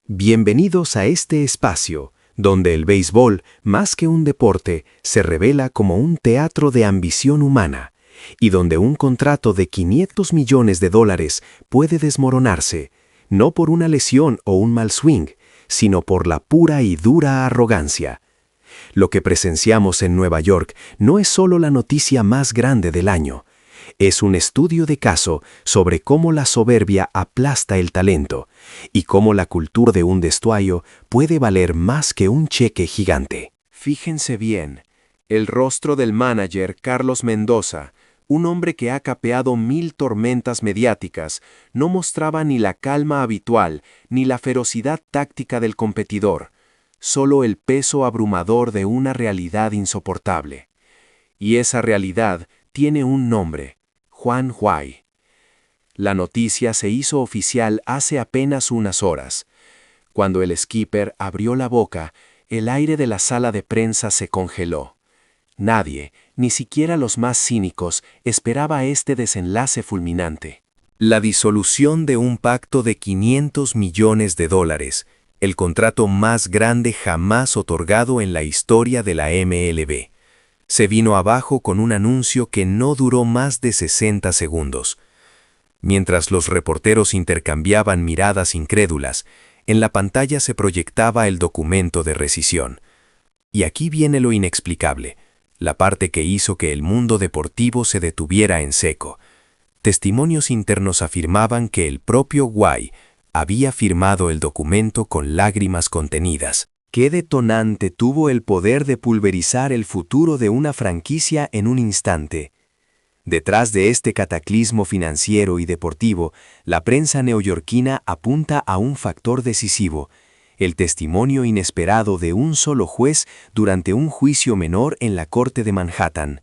Bienvenidos a este espacio, donde el béisbol, más que un deporte, se revela como un teatro de ambición humana, y donde un contrato de $500 millones puede desmoronarse, no por una lesión o un mal swing, sino por la pura y dura arrogancia. Lo que presenciamos en Nueva York no es solo la noticia más grande del año, es un estudio de caso sobre cómo la soberbia aplasta el talento y cómo la cultura de un vestuario puede valer más que un cheque gigante. Fíjense bien, el rostro del manager Carlos Mendoza, un hombre que ha capeado 1000 tormentas mediáticas, no mostraba ni la calma habitual ni la ferocidad táctica del competidor, solo el peso abrumador de una realidad insoportable. Y esa realidad tiene un nombre: Juan Huay. La noticia se hizo oficial hace apenas unas horas. Cuando el skipper abrió la boca, el aire de la sala de prensa se congeló. Nadie, ni siquiera los más cínicos, esperaba este desenlace fulminante. La disolución de un pacto de $500 millones, el contrato más grande jamás otorgado en la historia de la MLB. Se vino abajo con un anuncio que no duró más de 60 segundos. Mientras los reporteros intercambiaban miradas incrédulas, en la pantalla se proyectaba el documento de rescisión. Y aquí viene lo inexplicable, la parte que hizo que el mundo deportivo se detuviera en seco. Testimonios internos afirmaban que el propio Huay había firmado el documento con lágrimas contenidas. ¿Qué detonante tuvo el poder de pulverizar el futuro de una franquicia en un instante? Detrás de este cataclismo financiero y deportivo, la prensa neoyorquina apunta a un factor decisivo: el testimonio inesperado de un solo juez durante un juicio menor en la Corte de Manhattan.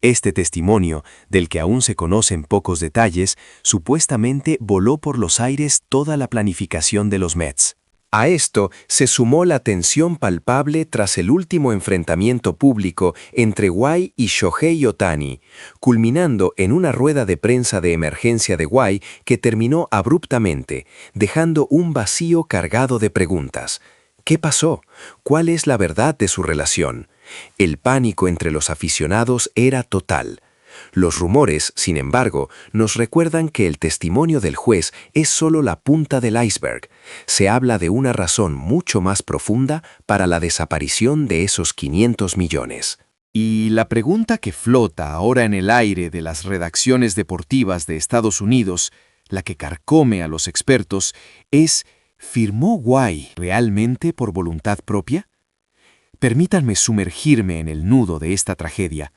Este testimonio, del que aún se conocen pocos detalles, supuestamente voló por los aires toda la planificación de los Mets. A esto se sumó la tensión palpable tras el último enfrentamiento público entre Huay y Shohei Ohtani, culminando en una rueda de prensa de emergencia de Huay que terminó abruptamente, dejando un vacío cargado de preguntas. ¿Qué pasó? ¿Cuál es la verdad de su relación? El pánico entre los aficionados era total. Los rumores, sin embargo, nos recuerdan que el testimonio del juez es solo la punta del iceberg. Se habla de una razón mucho más profunda para la desaparición de esos 500 millones. Y la pregunta que flota ahora en el aire de las redacciones deportivas de Estados Unidos, la que carcome a los expertos, es: ¿firmó Huay realmente por voluntad propia? Permítanme sumergirme en el nudo de esta tragedia.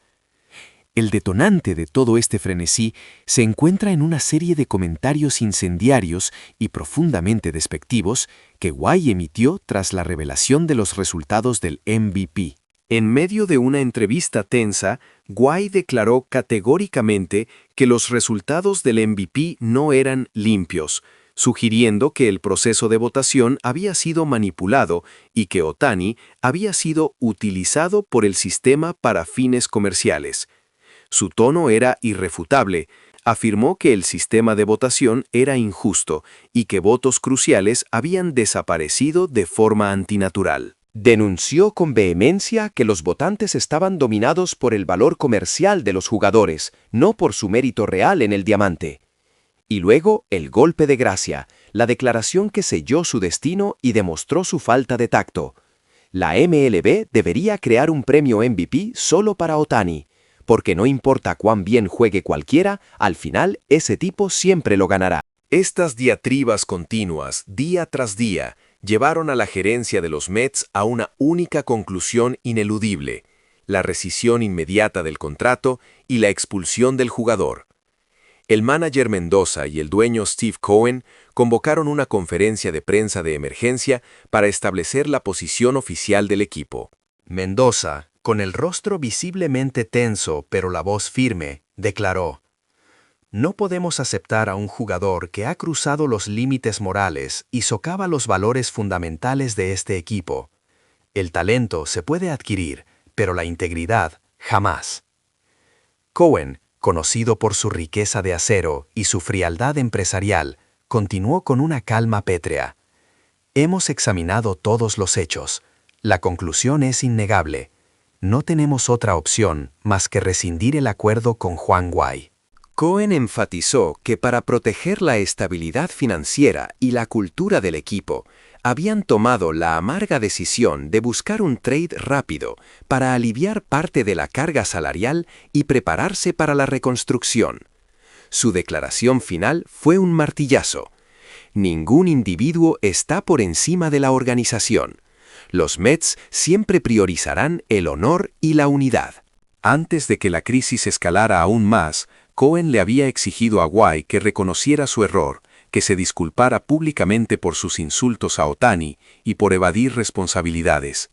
El detonante de todo este frenesí se encuentra en una serie de comentarios incendiarios y profundamente despectivos que Huay emitió tras la revelación de los resultados del MVP. En medio de una entrevista tensa, Huay declaró categóricamente que los resultados del MVP no eran limpios, sugiriendo que el proceso de votación había sido manipulado y que Ohtani había sido utilizado por el sistema para fines comerciales. Su tono era irrefutable. Afirmó que el sistema de votación era injusto y que votos cruciales habían desaparecido de forma antinatural. Denunció con vehemencia que los votantes estaban dominados por el valor comercial de los jugadores, no por su mérito real en el diamante. Y luego el golpe de gracia, la declaración que selló su destino y demostró su falta de tacto. La MLB debería crear un premio MVP solo para Ohtani, porque no importa cuán bien juegue cualquiera, al final ese tipo siempre lo ganará. Estas diatribas continuas, día tras día, llevaron a la gerencia de los Mets a una única conclusión ineludible: la rescisión inmediata del contrato y la expulsión del jugador. El manager Mendoza y el dueño Steve Cohen convocaron una conferencia de prensa de emergencia para establecer la posición oficial del equipo. Mendoza, con el rostro visiblemente tenso pero la voz firme, declaró: «No podemos aceptar a un jugador que ha cruzado los límites morales y socava los valores fundamentales de este equipo. El talento se puede adquirir, pero la integridad jamás». Cohen, conocido por su riqueza de acero y su frialdad empresarial, continuó con una calma pétrea: Hemos examinado todos los hechos. La conclusión es innegable. No tenemos otra opción más que rescindir el acuerdo con Juan Guay. Cohen enfatizó que para proteger la estabilidad financiera y la cultura del equipo, habían tomado la amarga decisión de buscar un trade rápido para aliviar parte de la carga salarial y prepararse para la reconstrucción. Su declaración final fue un martillazo. Ningún individuo está por encima de la organización. Los Mets siempre priorizarán el honor y la unidad. Antes de que la crisis escalara aún más, Cohen le había exigido a Guay que reconociera su error, que se disculpara públicamente por sus insultos a Ohtani y por evadir responsabilidades.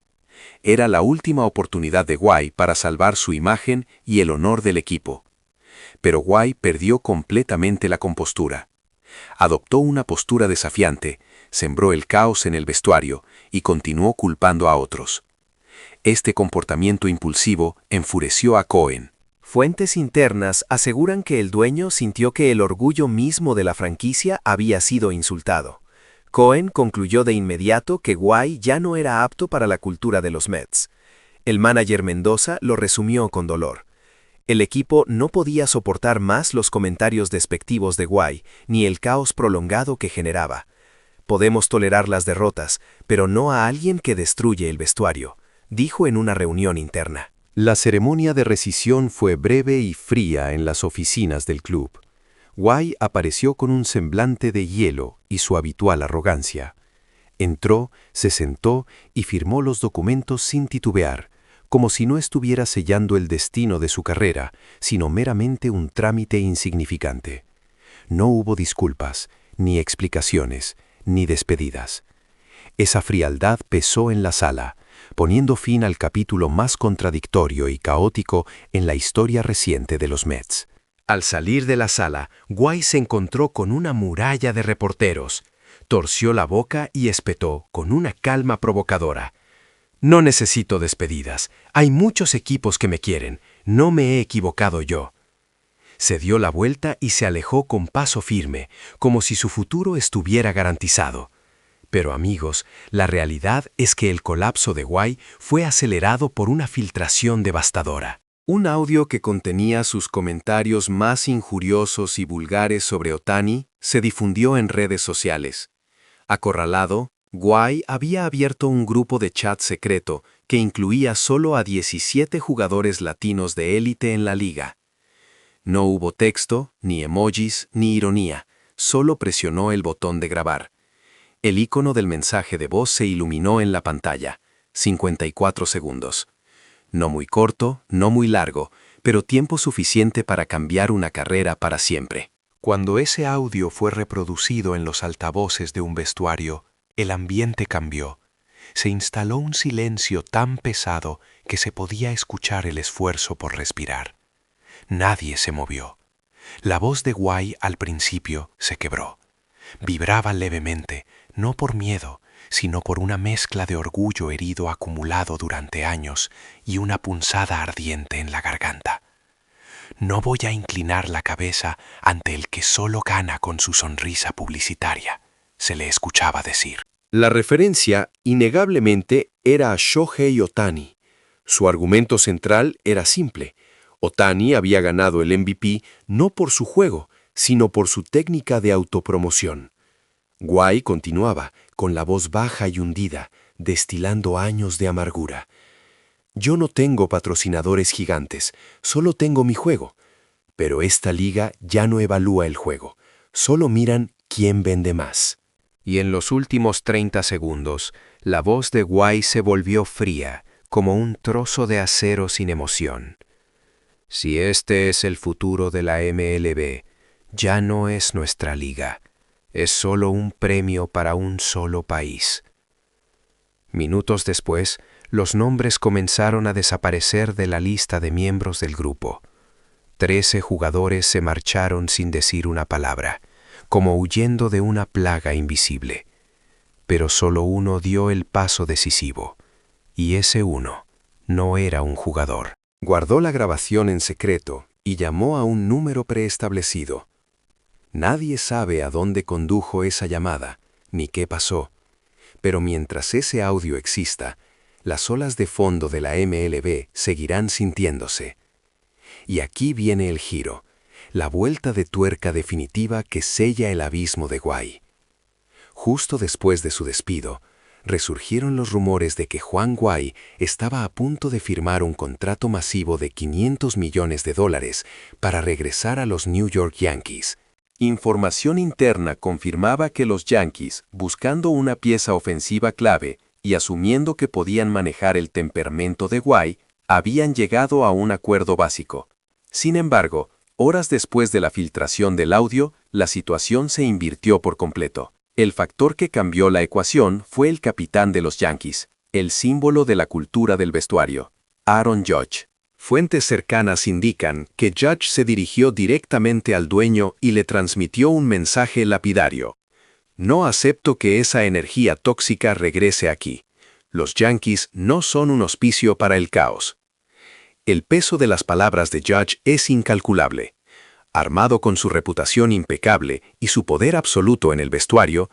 Era la última oportunidad de Guay para salvar su imagen y el honor del equipo. Pero Guay perdió completamente la compostura. Adoptó una postura desafiante, sembró el caos en el vestuario y continuó culpando a otros. Este comportamiento impulsivo enfureció a Cohen. Fuentes internas aseguran que el dueño sintió que el orgullo mismo de la franquicia había sido insultado. Cohen concluyó de inmediato que Guay ya no era apto para la cultura de los Mets. El manager Mendoza lo resumió con dolor. El equipo no podía soportar más los comentarios despectivos de Guay, ni el caos prolongado que generaba. Podemos tolerar las derrotas, pero no a alguien que destruye el vestuario, dijo en una reunión interna. La ceremonia de rescisión fue breve y fría en las oficinas del club. Guay apareció con un semblante de hielo y su habitual arrogancia. Entró, se sentó y firmó los documentos sin titubear, como si no estuviera sellando el destino de su carrera, sino meramente un trámite insignificante. No hubo disculpas, ni explicaciones, ni despedidas. Esa frialdad pesó en la sala, poniendo fin al capítulo más contradictorio y caótico en la historia reciente de los Mets. Al salir de la sala, Guay se encontró con una muralla de reporteros. Torció la boca y espetó con una calma provocadora. «No necesito despedidas. Hay muchos equipos que me quieren. No me he equivocado yo». Se dio la vuelta y se alejó con paso firme, como si su futuro estuviera garantizado. Pero amigos, la realidad es que el colapso de Guay fue acelerado por una filtración devastadora. Un audio que contenía sus comentarios más injuriosos y vulgares sobre Ohtani se difundió en redes sociales. Acorralado, Guay había abierto un grupo de chat secreto que incluía solo a 17 jugadores latinos de élite en la liga. No hubo texto, ni emojis, ni ironía, solo presionó el botón de grabar. El icono del mensaje de voz se iluminó en la pantalla. 54 segundos. No muy corto, no muy largo, pero tiempo suficiente para cambiar una carrera para siempre. Cuando ese audio fue reproducido en los altavoces de un vestuario, el ambiente cambió. Se instaló un silencio tan pesado que se podía escuchar el esfuerzo por respirar. Nadie se movió. La voz de Guay al principio se quebró. Vibraba levemente, no por miedo, sino por una mezcla de orgullo herido acumulado durante años y una punzada ardiente en la garganta. No voy a inclinar la cabeza ante el que solo gana con su sonrisa publicitaria, se le escuchaba decir. La referencia, innegablemente, era a Shohei Ohtani. Su argumento central era simple. Ohtani había ganado el MVP no por su juego, sino por su técnica de autopromoción. Guay continuaba, con la voz baja y hundida, destilando años de amargura. Yo no tengo patrocinadores gigantes, solo tengo mi juego. Pero esta liga ya no evalúa el juego, solo miran quién vende más. Y en los últimos 30 segundos, la voz de Guay se volvió fría, como un trozo de acero sin emoción. Si este es el futuro de la MLB, ya no es nuestra liga. Es solo un premio para un solo país. Minutos después, los nombres comenzaron a desaparecer de la lista de miembros del grupo. 13 jugadores se marcharon sin decir una palabra, como huyendo de una plaga invisible. Pero solo uno dio el paso decisivo, y ese uno no era un jugador. Guardó la grabación en secreto y llamó a un número preestablecido. Nadie sabe a dónde condujo esa llamada, ni qué pasó, Pero mientras ese audio exista, las olas de fondo de la MLB seguirán sintiéndose. Y aquí viene el giro, la vuelta de tuerca definitiva que sella el abismo de Guay. Justo después de su despido, resurgieron los rumores de que Juan Guay estaba a punto de firmar un contrato masivo de $500 millones para regresar a los New York Yankees. Información interna confirmaba que los Yankees, buscando una pieza ofensiva clave y asumiendo que podían manejar el temperamento de Guay, habían llegado a un acuerdo básico. Sin embargo, horas después de la filtración del audio, la situación se invirtió por completo. El factor que cambió la ecuación fue el capitán de los Yankees, el símbolo de la cultura del vestuario, Aaron Judge. Fuentes cercanas indican que Judge se dirigió directamente al dueño y le transmitió un mensaje lapidario. No acepto que esa energía tóxica regrese aquí. Los Yankees no son un hospicio para el caos. El peso de las palabras de Judge es incalculable. Armado con su reputación impecable y su poder absoluto en el vestuario,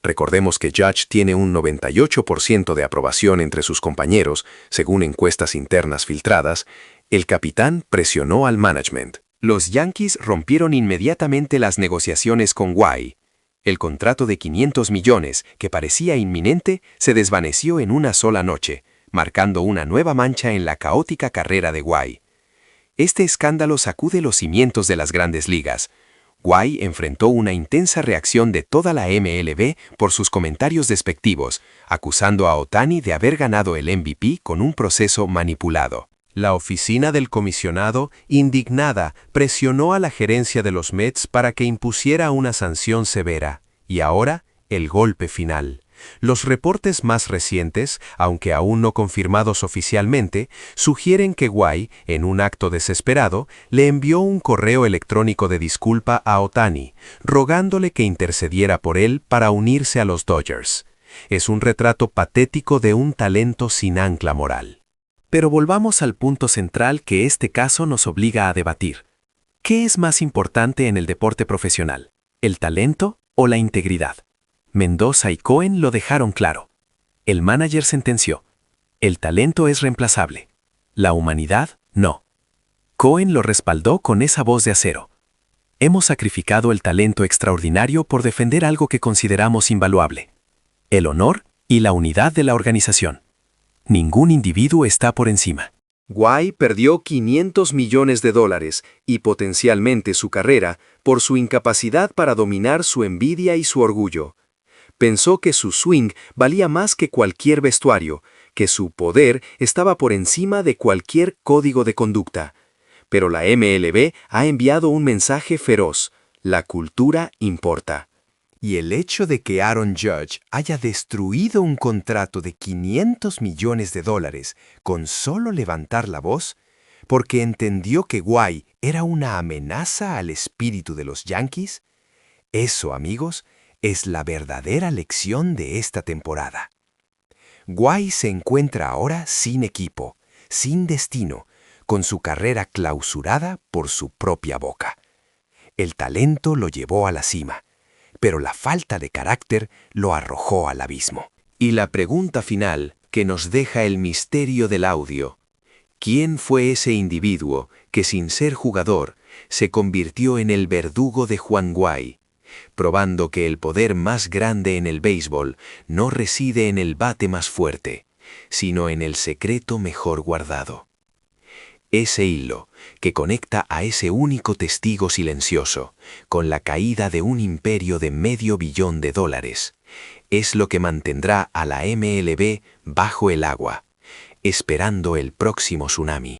recordemos que Judge tiene un 98% de aprobación entre sus compañeros, según encuestas internas filtradas, el capitán presionó al management. Los Yankees rompieron inmediatamente las negociaciones con Guay. El contrato de $500 millones, que parecía inminente, se desvaneció en una sola noche, marcando una nueva mancha en la caótica carrera de Guay. Este escándalo sacude los cimientos de las grandes ligas. Guay enfrentó una intensa reacción de toda la MLB por sus comentarios despectivos, acusando a Ohtani de haber ganado el MVP con un proceso manipulado. La oficina del comisionado, indignada, presionó a la gerencia de los Mets para que impusiera una sanción severa. Y ahora, el golpe final. Los reportes más recientes, aunque aún no confirmados oficialmente, sugieren que Guay, en un acto desesperado, le envió un correo electrónico de disculpa a Ohtani, rogándole que intercediera por él para unirse a los Dodgers. Es un retrato patético de un talento sin ancla moral. Pero volvamos al punto central que este caso nos obliga a debatir. ¿Qué es más importante en el deporte profesional? ¿El talento o la integridad? Mendoza y Cohen lo dejaron claro. El manager sentenció: el talento es reemplazable. La humanidad, no. Cohen lo respaldó con esa voz de acero. Hemos sacrificado el talento extraordinario por defender algo que consideramos invaluable: el honor y la unidad de la organización. Ningún individuo está por encima. Guay perdió $500 millones y potencialmente su carrera por su incapacidad para dominar su envidia y su orgullo. Pensó que su swing valía más que cualquier vestuario, que su poder estaba por encima de cualquier código de conducta. Pero la MLB ha enviado un mensaje feroz: la cultura importa. Y el hecho de que Aaron Judge haya destruido un contrato de $500 millones con solo levantar la voz, porque entendió que Guay era una amenaza al espíritu de los Yankees, eso, amigos, es la verdadera lección de esta temporada. Guay se encuentra ahora sin equipo, sin destino, con su carrera clausurada por su propia boca. El talento lo llevó a la cima, pero la falta de carácter lo arrojó al abismo. Y la pregunta final que nos deja el misterio del audio: ¿quién fue ese individuo que, sin ser jugador, se convirtió en el verdugo de Juan Guay, probando que el poder más grande en el béisbol no reside en el bate más fuerte, sino en el secreto mejor guardado? Ese hilo que conecta a ese único testigo silencioso con la caída de un imperio de $500 millones es lo que mantendrá a la MLB bajo el agua, esperando el próximo tsunami.